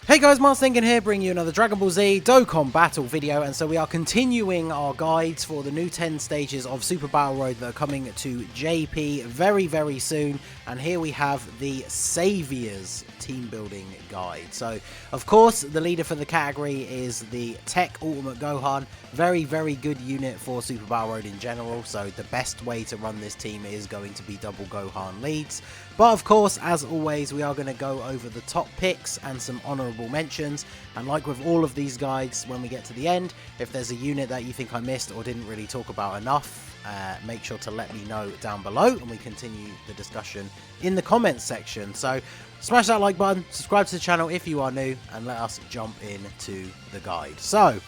Hey guys, Mars Thinking here, bringing you another Dragon Ball Z Dokkan battle video, and so we are continuing our guides for the new 10 stages of Super Battle Road that are coming to JP very soon, and here we have the Saviors team building guide. So, of course, the leader for the category is the TEQ Ultimate Gohan, very good unit for Super Battle Road in general, so the best way to run this team is going to be double Gohan leads. But of course, as always, we are going to go over the top picks and some honourable mentions. And like with all of these guides, when we get to the end, if there's a unit that you think I missed or didn't really talk about enough, make sure to let me know down below and we continue the discussion in the comments section. So smash that like button, subscribe to the channel if you are new, and let us jump into the guide. So,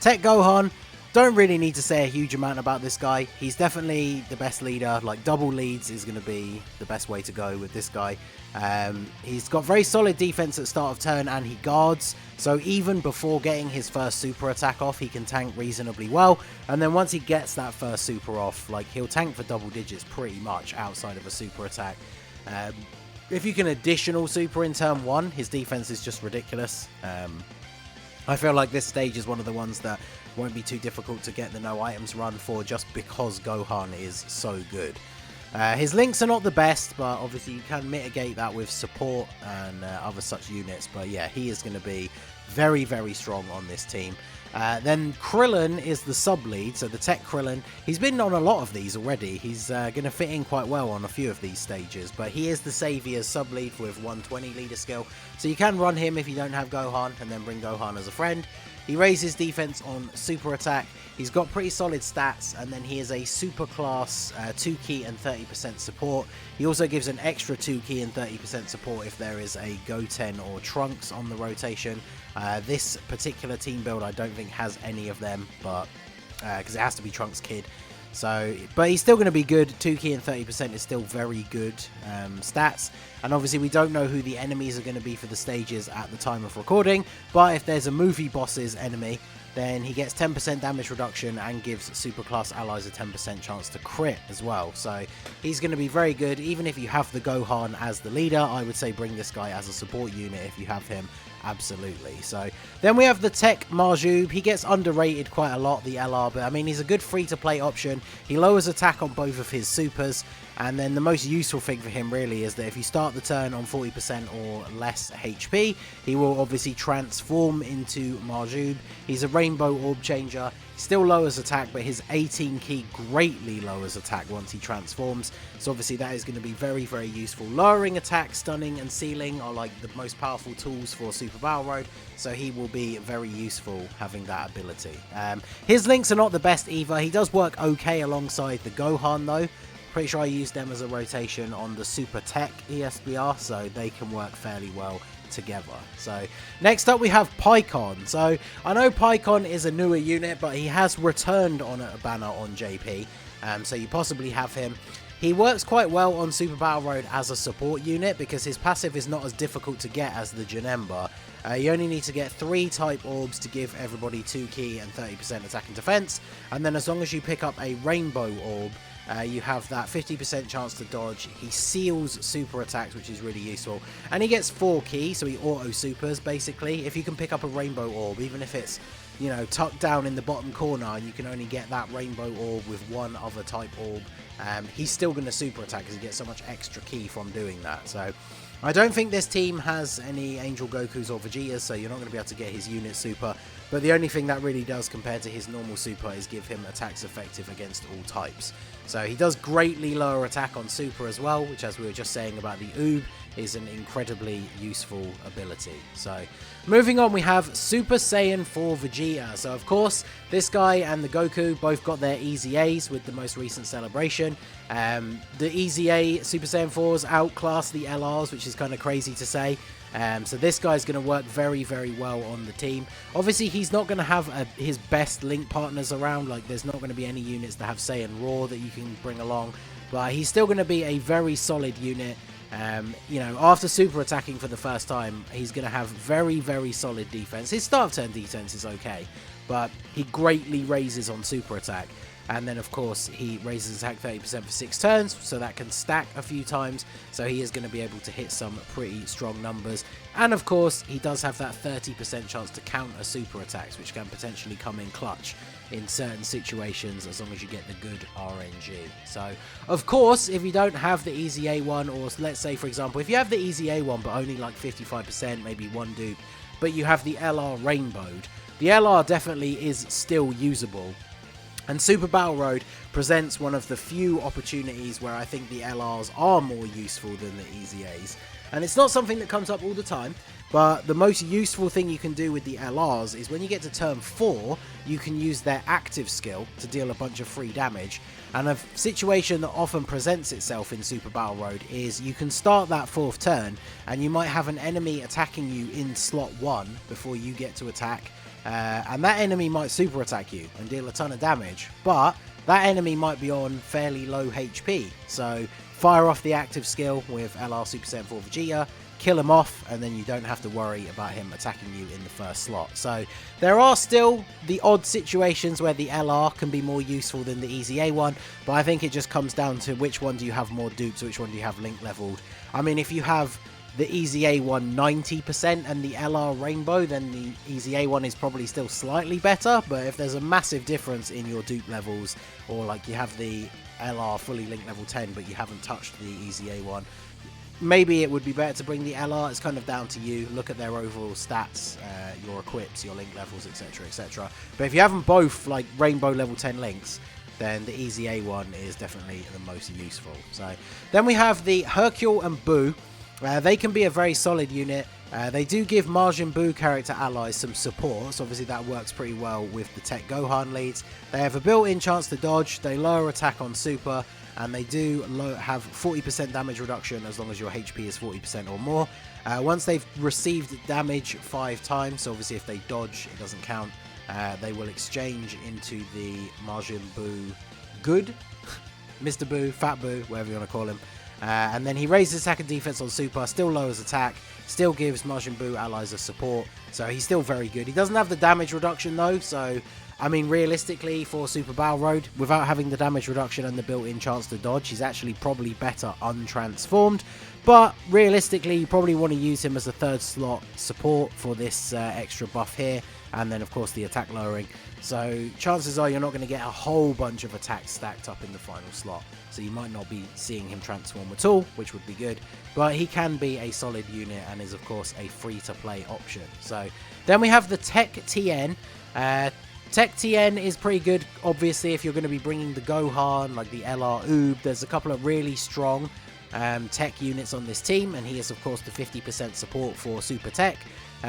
TEQ Gohan. Don't really need to say a huge amount about this guy. He's definitely the best leader. Like, double leads is going to be the best way to go with this guy. He's got very solid defense at start of turn, and he guards. So even before getting his first super attack off, he can tank reasonably well. And then once he gets that first super off, like, he'll tank for double digits pretty much outside of a super attack. If you can additional super in turn 1, his defense is just ridiculous. I feel like this stage is one of the ones that won't be too difficult to get the no items run for, just because Gohan is so good. His links are not the best, but obviously you can mitigate that with support and other such units. But yeah, he is going to be very strong on this team. Then Krillin is the sub-lead, so the TEQ Krillin. He's been on a lot of these already. He's going to fit in quite well on a few of these stages, but he is the Savior's sub-lead with 120 leader skill. So you can run him if you don't have Gohan, and then bring Gohan as a friend. He raises defense on super attack. He's got pretty solid stats, and then he is a super class 2 key and 30% support. He also gives an extra 2 key and 30% support if there is a Goten or Trunks on the rotation. This particular team build I don't think has any of them, but because it has to be Trunks Kid. So, but he's still going to be good. 2 key and 30% is still very good stats. And obviously we don't know who the enemies are going to be for the stages at the time of recording. But if there's a movie boss's enemy, then he gets 10% damage reduction and gives superclass allies a 10% chance to crit as well. So he's going to be very good. Even if you have the Gohan as the leader, I would say bring this guy as a support unit if you have him. Absolutely. So then we have the TEQ Majuub. He gets underrated quite a lot, the LR, but I mean, he's a good free-to-play option. He lowers attack on both of his supers, and then the most useful thing for him really is that if you start the turn on 40% or less HP, he will obviously transform into Majuub. He's a rainbow orb changer. Still lowers attack, but his 18 key greatly lowers attack once he transforms. So obviously that is going to be very useful. Lowering attack, stunning, and sealing are like the most powerful tools for Super Battle Road. So he will be very useful having that ability. His links are not the best either. He does work okay alongside the Gohan though. Pretty sure I used them as a rotation on the Super TEQ ESBR, so they can work fairly well together. So next up we have Pikkon. So I know Pikkon is a newer unit, but he has returned on a banner on JP, so you possibly have him. He works quite well on Super Battle Road as a support unit because his passive is not as difficult to get as the Janemba. You only need to get 3 type orbs to give everybody 2 key and 30% attack and defense, and then as long as you pick up a rainbow orb, you have that 50% chance to dodge. He seals super attacks, which is really useful, and he gets 4 key, so he auto supers basically. If you can pick up a rainbow orb, even if it's, you know, tucked down in the bottom corner and you can only get that rainbow orb with one other type orb, he's still going to super attack because he gets so much extra key from doing that. So I don't think this team has any Angel Gokus or Vegetas, so you're not going to be able to get his unit super. But the only thing that really does compared to his normal super is give him attacks effective against all types. So he does greatly lower attack on super as well, which, as we were just saying about the Oob, is an incredibly useful ability. So moving on, we have Super Saiyan 4 Vegeta. So of course, this guy and the Goku both got their Easy A's with the most recent celebration. The Easy A Super Saiyan 4s outclass the LRs, which is kind of crazy to say. So this guy's going to work very well on the team. Obviously, he's not going to have his best link partners around. Like, there's not going to be any units that have Saiyan Raw that you can bring along. But he's still going to be a very solid unit. You know, after super attacking for the first time, he's going to have very solid defense. His start of turn defense is okay, but he greatly raises on super attack. And then, of course, he raises his attack 30% for 6 turns, so that can stack a few times. So he is going to be able to hit some pretty strong numbers. And, of course, he does have that 30% chance to counter super attacks, which can potentially come in clutch in certain situations as long as you get the good RNG. So, of course, if you don't have the easy A1, or let's say, for example, if you have the easy A1 but only like 55%, maybe one dupe, but you have the LR rainbowed, the LR definitely is still usable. And Super Battle Road presents one of the few opportunities where I think the LRs are more useful than the Easy A's. And it's not something that comes up all the time, but the most useful thing you can do with the LRs is when you get to turn 4, you can use their active skill to deal a bunch of free damage. And a situation that often presents itself in Super Battle Road is you can start that 4th turn and you might have an enemy attacking you in slot 1 before you get to attack. And that enemy might super attack you and deal a ton of damage, but that enemy might be on fairly low HP. So fire off the active skill with LR Super Saiyan 4 Vegeta, kill him off, and then you don't have to worry about him attacking you in the first slot. So there are still the odd situations where the LR can be more useful than the Easy A1, but I think it just comes down to which one do you have more dupes, which one do you have link leveled. I mean, if you have the Easy A1 90% and the LR Rainbow, then the Easy A1 is probably still slightly better, but if there's a massive difference in your dupe levels, or like you have the LR fully link level 10 but you haven't touched the Easy A1, maybe it would be better to bring the LR. It's kind of down to you. Look at their overall stats, your equips, your link levels, etc, etc. But if you haven't both like Rainbow level 10 links, then the Easy A1 is definitely the most useful. So then we have the Hercule and Buu. They can be a very solid unit. They do give Majin Buu character allies some support, so obviously that works pretty well with the TEQ Gohan leads. They have a built-in chance to dodge, they lower attack on super, and they do have 40% damage reduction as long as your HP is 40% or more. Once they've received damage 5 times, so obviously if they dodge, it doesn't count, they will exchange into the Majin Buu Good, Mr. Buu, Fat Buu, whatever you want to call him. And then he raises attack and defense on super, still lowers attack, still gives Majin Buu allies a support, so he's still very good. He doesn't have the damage reduction though, so I mean realistically for Super Battle Road, without having the damage reduction and the built-in chance to dodge, he's actually probably better untransformed. But realistically, you probably want to use him as a 3rd slot support for this extra buff here, and then of course the attack lowering. So chances are you're not going to get a whole bunch of attacks stacked up in the final slot. So you might not be seeing him transform at all, which would be good. But he can be a solid unit and is of course a free-to-play option. So then we have the TEQ Tien. TEQ Tien is pretty good, obviously, if you're going to be bringing the Gohan, like the LR Oob. There's a couple of really strong TEQ units on this team, and he is of course the 50% support for Super TEQ.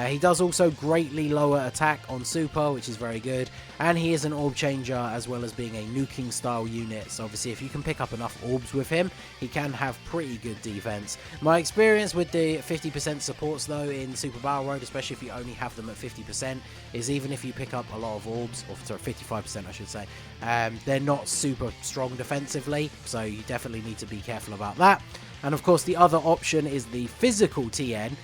He does also greatly lower attack on super, which is very good, and he is an orb changer as well as being a nuking style unit, so obviously if you can pick up enough orbs with him, he can have pretty good defense. My experience with the 50% supports though in Super Battle Road, especially if you only have them at 50%, is even if you pick up a lot of orbs, or sorry, 55% I should say, they're not super strong defensively, so you definitely need to be careful about that. And of course the other option is the physical Tien,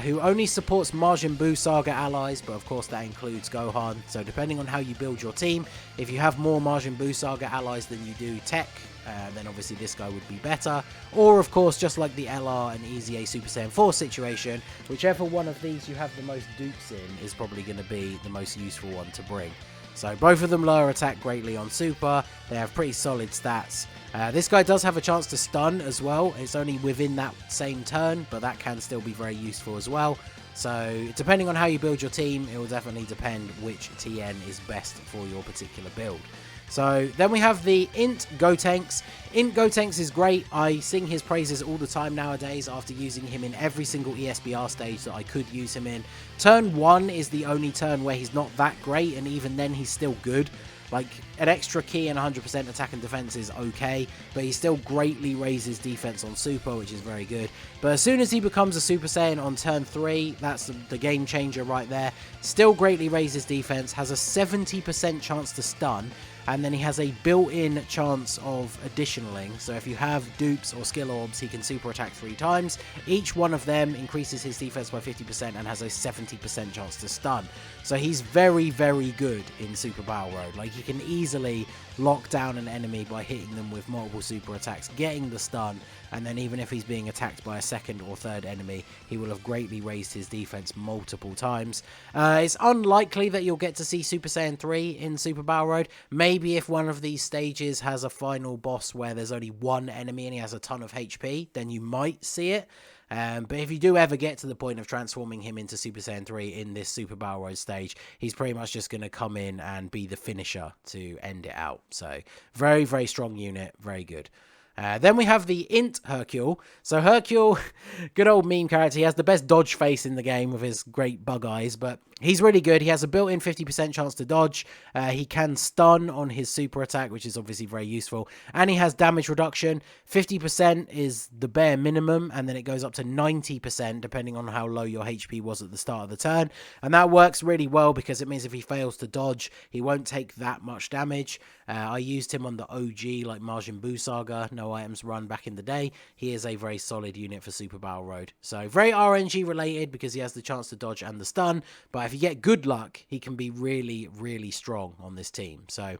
who only supports Majin Buu Saga allies, but of course that includes Gohan. So depending on how you build your team, if you have more Majin Buu Saga allies than you do TEQ, then obviously this guy would be better. Or of course, just like the LR and Easy A Super Saiyan 4 situation, whichever one of these you have the most dupes in is probably going to be the most useful one to bring. So both of them lower attack greatly on super, they have pretty solid stats. This guy does have a chance to stun as well. It's only within that same turn, but that can still be very useful as well. So depending on how you build your team, it will definitely depend which Tien is best for your particular build. So then we have the INT Gotenks. INT Gotenks is great. I sing his praises all the time nowadays after using him in every single ESBR stage that I could use him in. Turn 1 is the only turn where he's not that great, and even then he's still good. Like, an extra key and 100% attack and defense is okay, but he still greatly raises defense on super, which is very good. But as soon as he becomes a Super Saiyan on turn 3, that's the game changer right there. Still greatly raises defense, has a 70% chance to stun, and then he has a built-in chance of additionaling. So if you have dupes or skill orbs, he can super attack 3 times. Each one of them increases his defense by 50% and has a 70% chance to stun. So he's very, very good in Super Battle Road. Like, he can easily lock down an enemy by hitting them with multiple super attacks, getting the stun, and then even if he's being attacked by a second or third enemy, he will have greatly raised his defense multiple times. It's unlikely that you'll get to see Super Saiyan 3 in Super Battle Road. Maybe if one of these stages has a final boss where there's only one enemy and he has a ton of HP, then you might see it. But if you do ever get to the point of transforming him into Super Saiyan 3 in this Super Battle Road stage, he's pretty much just going to come in and be the finisher to end it out. So, very, very strong unit. Very good. Then we have the INT Hercule. So Hercule, good old meme character. He has the best dodge face in the game with his great bug eyes, but he's really good. He has a built-in 50% chance to dodge. He can stun on his super attack, which is obviously very useful. And he has damage reduction. 50% is the bare minimum, and then it goes up to 90% depending on how low your HP was at the start of the turn. And that works really well because it means if he fails to dodge, he won't take that much damage. I used him on the OG, like Majin Buu Saga, no items run back in the day. He is a very solid unit for Super Battle Road. So very RNG related because he has the chance to dodge and the stun. But if you get good luck, he can be really, really strong on this team. So...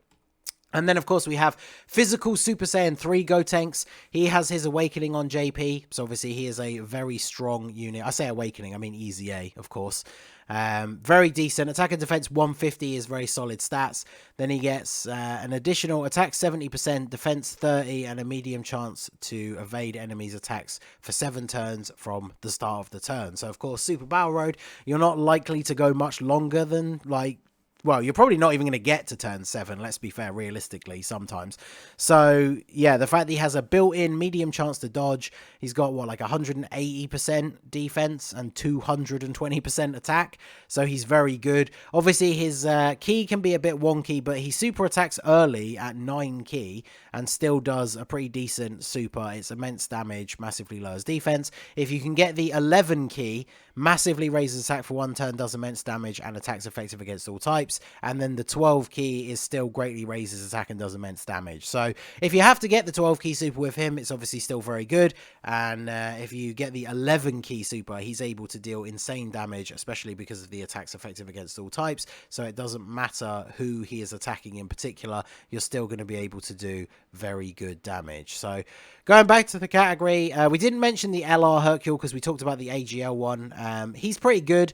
And then, of course, we have Physical Super Saiyan 3 Gotenks. He has his Awakening on JP, so obviously he is a very strong unit. I say Awakening, I mean Easy A, of course. Very decent. Attack and Defense 150 is very solid stats. Then he gets an additional Attack 70%, Defense 30, and a medium chance to evade enemies' attacks for 7 turns from the start of the turn. So, of course, Super Battle Road, you're not likely to go much longer than, like... Well, you're probably not even going to get to turn 7, let's be fair, realistically, sometimes. So, yeah, the fact that he has a built-in medium chance to dodge, he's got, what, like 180% defense and 220% attack, so he's very good. Obviously, his key can be a bit wonky, but he super attacks early at 9 key and still does a pretty decent super. It's immense damage, massively lowers defense. If you can get the 11 key, massively raises attack for 1 turn, does immense damage, and attacks effective against all types. And then the 12 key is still greatly raises attack and does immense damage. So if you have to get the 12 key super with him, it's obviously still very good. And if you get the 11 key super, he's able to deal insane damage, especially because of the attacks effective against all types. So it doesn't matter who he is attacking in particular, you're still going to be able to do very good damage. So going back to the category, we didn't mention the LR Hercule because we talked about the AGL one. He's pretty good.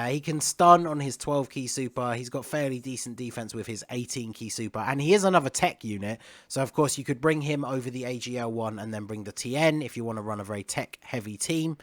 He can stun on his 12 key super. He's got fairly decent defense with his 18 key super, and he is another tech unit, so of course you could bring him over the AGL one and then bring the Tien if you want to run a very tech heavy team.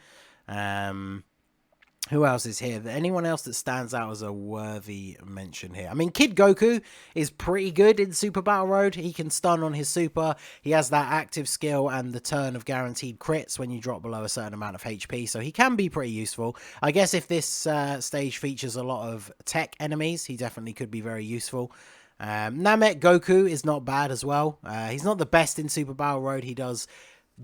Who else is here? Anyone else that stands out as a worthy mention here? I mean, Kid Goku is pretty good in Super Battle Road. He can stun on his super. He has that active skill and the turn of guaranteed crits when you drop below a certain amount of HP. So he can be pretty useful. I guess if this stage features a lot of tech enemies, he definitely could be very useful. Namek Goku is not bad as well. He's not the best in Super Battle Road. He does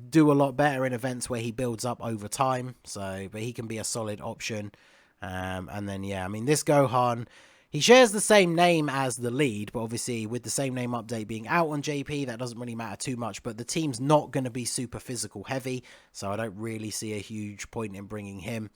do a lot better in events where he builds up over time, so but he can be a solid option. And then yeah, I mean, this Gohan, he shares the same name as the lead, but obviously with the same name update being out on JP, that doesn't really matter too much. But the team's not going to be super physical heavy, so I don't really see a huge point in bringing him.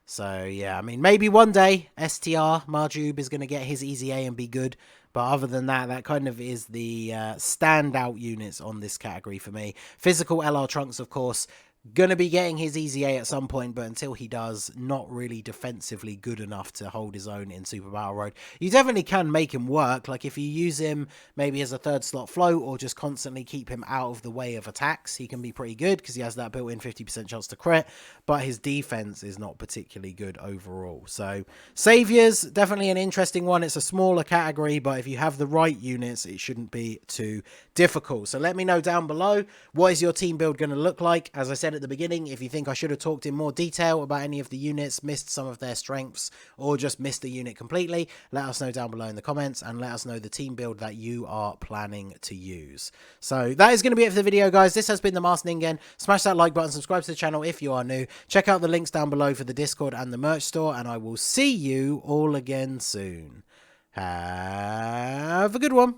So yeah, I mean, maybe one day STR Majuub is going to get his Easy A and be good. But other than that, that kind of is the standout units on this category for me. Physical LR Trunks, of course, going to be getting his Easy A at some point, but until he does, not really defensively good enough to hold his own in Super Battle Road. You definitely can make him work, like if you use him maybe as a 3rd slot float or just constantly keep him out of the way of attacks, he can be pretty good because he has that built-in 50% chance to crit, but his defense is not particularly good overall. So Saviors, definitely an interesting one. It's a smaller category, but if you have the right units, it shouldn't be too difficult. So let me know down below, what is your team build going to look like? As I said at the beginning, if you think I should have talked in more detail about any of the units, missed some of their strengths, or just missed a unit completely, let us know down below in the comments and let us know the team build that you are planning to use. So that is going to be it for the video, guys. This has been the Masked Ningen. Smash that like button, subscribe to the channel if you are new. Check out the links down below for the Discord and the merch store, and I will see you all again soon. Have a good one.